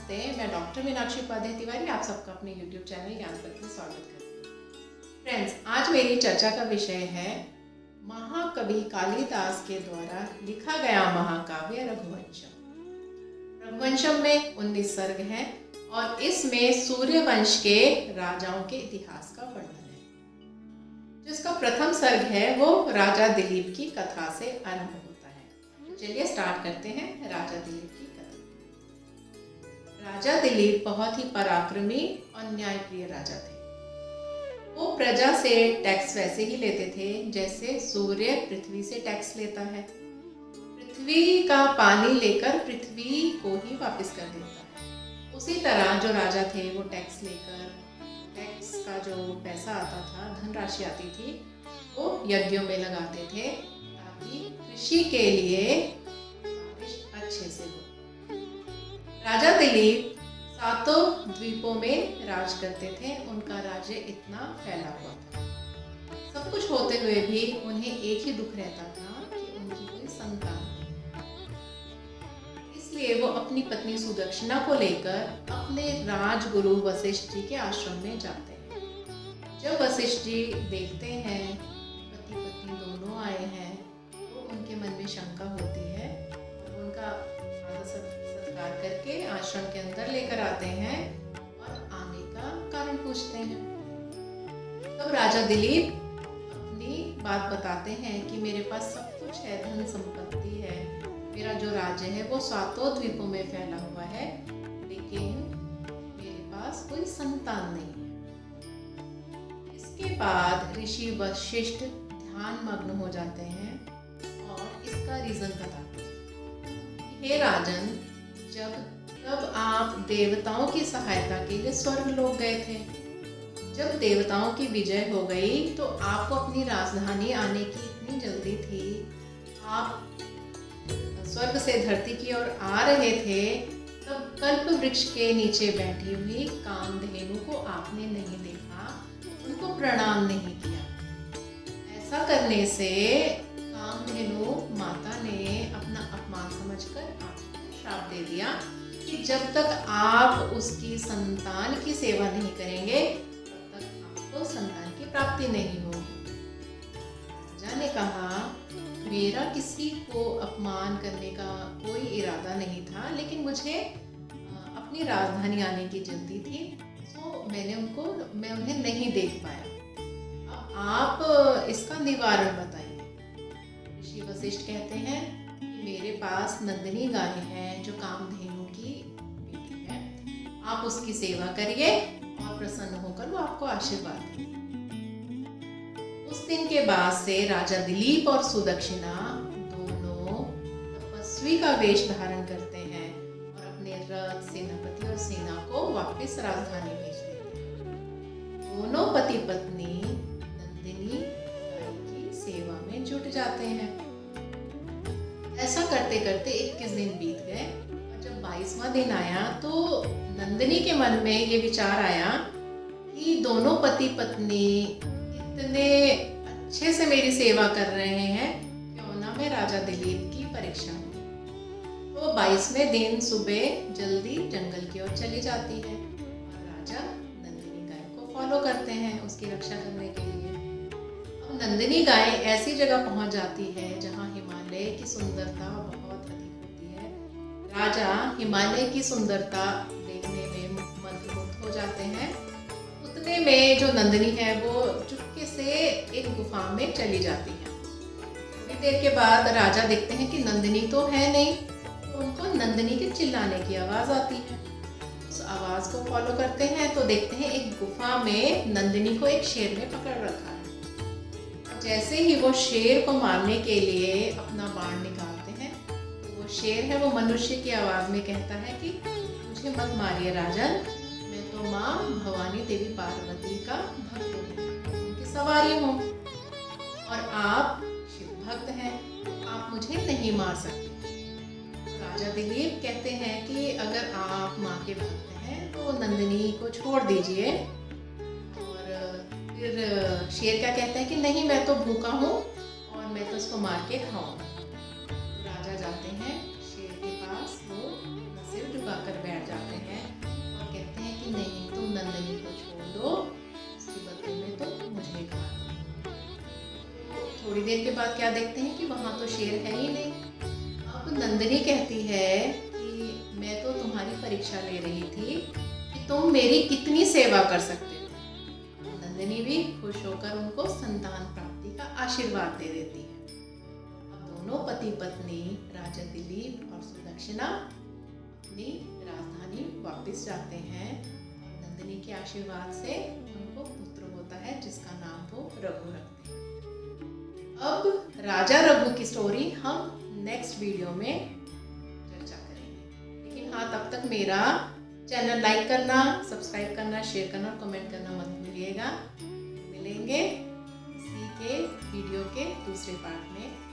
नमस्ते, मैं डॉक्टर मीनाक्षी उपाध्याय तिवारी आप सबका अपने YouTube चैनल ज्ञानपथ में स्वागत करती हूँ। फ्रेंड्स, आज मेरी चर्चा का विषय है महाकवि कालिदास के द्वारा लिखा गया महाकाव्य रघुवंशम। रघुवंशम में 19 सर्ग हैं और इसमें सूर्यवंश के राजाओं के इतिहास का वर्णन है। जिसका प्रथम सर्ग है वो राजा दिलीप की कथा से आरंभ होता है। तो चलिए स्टार्ट करते हैं राजा दिलीप की कथा। राजा दिलीप बहुत ही पराक्रमी और न्यायप्रिय राजा थे। वो प्रजा से टैक्स वैसे ही लेते थे जैसे सूर्य पृथ्वी से टैक्स लेता है। पृथ्वी का पानी लेकर पृथ्वी को ही वापस कर देता है। उसी तरह जो राजा थे वो टैक्स लेकर टैक्स का जो पैसा आता था, धनराशि आती थी, वो यज्ञों में लगाते थे ताकि कृषि के लिए बारिश अच्छे से हो। राजा दिलीप 7 द्वीपों में राज करते थे। उनका राज्य इतना फैला हुआ था। सब कुछ होते हुए भी उन्हें एक ही दुख रहता था कि उनकी कोई संतान नहीं। इसलिए वो अपनी पत्नी सुदक्षिणा को लेकर अपने राजगुरु वशिष्ठ जी के आश्रम में जाते हैं। जब वशिष्ठ जी देखते हैं पति पत्नी दोनों आए हैं तो उनके मन में शंका होती है। उनका सत्कार करके आश्रम के अंदर लेकर आते हैं और आने का कारण पूछते हैं। तब राजा दिलीप अपनी बात बताते हैं कि मेरे पास सब कुछ है, धन संपत्ति है, मेरा जो राज्य है वो 7 द्वीपों में फैला हुआ है, लेकिन मेरे पास कोई संतान नहीं है। इसके बाद ऋषि वशिष्ठ ध्यान मग्न हो जाते हैं और इसका रीजन बताते हैं। हे राजन, जब आप देवताओं की सहायता के लिए स्वर्ग लोक गए थे, जब देवताओं की विजय हो गई तो आपको अपनी राजधानी आने की इतनी जल्दी थी, आप स्वर्ग से धरती की ओर आ रहे थे, तब कल्प वृक्ष के नीचे बैठी हुई कामधेनु को आपने नहीं देखा, उनको प्रणाम नहीं किया। ऐसा करने से कामधेनु माता ने अपना अपमान समझकर आपको श्राप दे दिया कि जब तक आप उसकी संतान की सेवा नहीं करेंगे तब तक आपको संतान की प्राप्ति नहीं होगी। राजा ने कहा, मेरा किसी को अपमान करने का कोई इरादा नहीं था, लेकिन मुझे अपनी राजधानी आने की जल्दी थी, तो मैं उन्हें नहीं देख पाया। अब आप इसका निवारण बताइए। ऋषि वशिष्ठ कहते हैं कि मेरे पास नंदिनी गाय है जो कामधेनु की बेटी है, आप उसकी सेवा करिए और प्रसन्न होकर वो आपको आशीर्वाद देंगे। उस दिन के बाद से राजा दिलीप और सुदक्षिणा दोनों तपस्वी का वेश धारण करते हैं और अपने रथ, सेनापति और सेना को वापस राजधानी भेज देते हैं। दोनों पति पत्नी नंदिनी गाय की सेवा में जुट जाते हैं। ऐसा करते करते 21 दिन बीत गए और जब 22वां दिन आया तो नंदिनी के मन में ये विचार आया कि दोनों पति पत्नी इतने अच्छे से मेरी सेवा कर रहे हैं, क्यों ना मैं राजा दिलीप की परीक्षा लूं। तो 22वें दिन सुबह जल्दी जंगल की ओर चली जाती है और राजा नंदिनी गाय को फॉलो करते हैं उसकी रक्षा करने के लिए। अब नंदिनी गाय ऐसी जगह पहुंच जाती है जहां हिमालय की सुंदरता बहुत अधिक होती है। राजा हिमालय की सुंदरता देखने में मंत्रमुग्ध हो जाते हैं। उतने में जो नंदिनी है वो चुपके से एक गुफा में चली जाती है। थोड़ी देर के बाद राजा देखते हैं कि नंदिनी तो है नहीं, तो उनको नंदिनी के चिल्लाने की आवाज आती है। उस आवाज को फॉलो करते हैं तो देखते हैं एक गुफा में नंदिनी को एक शेर ने पकड़ रखा है। जैसे ही वो शेर को मारने के लिए अपना बाण निकालते हैं तो वो शेर है वो मनुष्य की आवाज में कहता है कि मुझे मत मारिए राजन, मैं तो माँ भवानी देवी पार्वती का भक्त हूँ, उनकी सवारी हूँ और आप शिव भक्त हैं, तो आप मुझे नहीं मार सकते। राजा दिलीप कहते हैं कि अगर आप माँ के भक्त हैं तो नंदिनी को छोड़ दीजिए। फिर शेर क्या कहता है कि नहीं, मैं तो भूखा हूँ और मैं तो उसको मार के खाऊंगा। राजा जाते हैं शेर के पास, वो सिर झुकाकर बैठ जाते हैं बाद क्या देखते हैं कि वहाँ तो शेर है ही नहीं। अब नंदिनी कहती है कि मैं तो तुम्हारी परीक्षा ले रही थी कि तुम मेरी कितनी सेवा कर सकते हो। नंदिनी भी खुश होकर उनको संतान प्राप्ति का आशीर्वाद दे देती है। अब दोनों पति पत्नी राजा दिलीप और सुदक्षिणा अपनी राजधानी वापस जाते हैं। नंदिनी के आशीर्वाद से उनको पुत्र होता है जिसका नाम वो रघु रखते हैं। अब राजा रघु की स्टोरी हम नेक्स्ट वीडियो में चर्चा करेंगे। लेकिन हाँ, तब तक मेरा चैनल लाइक करना, सब्सक्राइब करना, शेयर करना और कमेंट करना मत भूलिएगा। मिलेंगे इसी के वीडियो के दूसरे पार्ट में।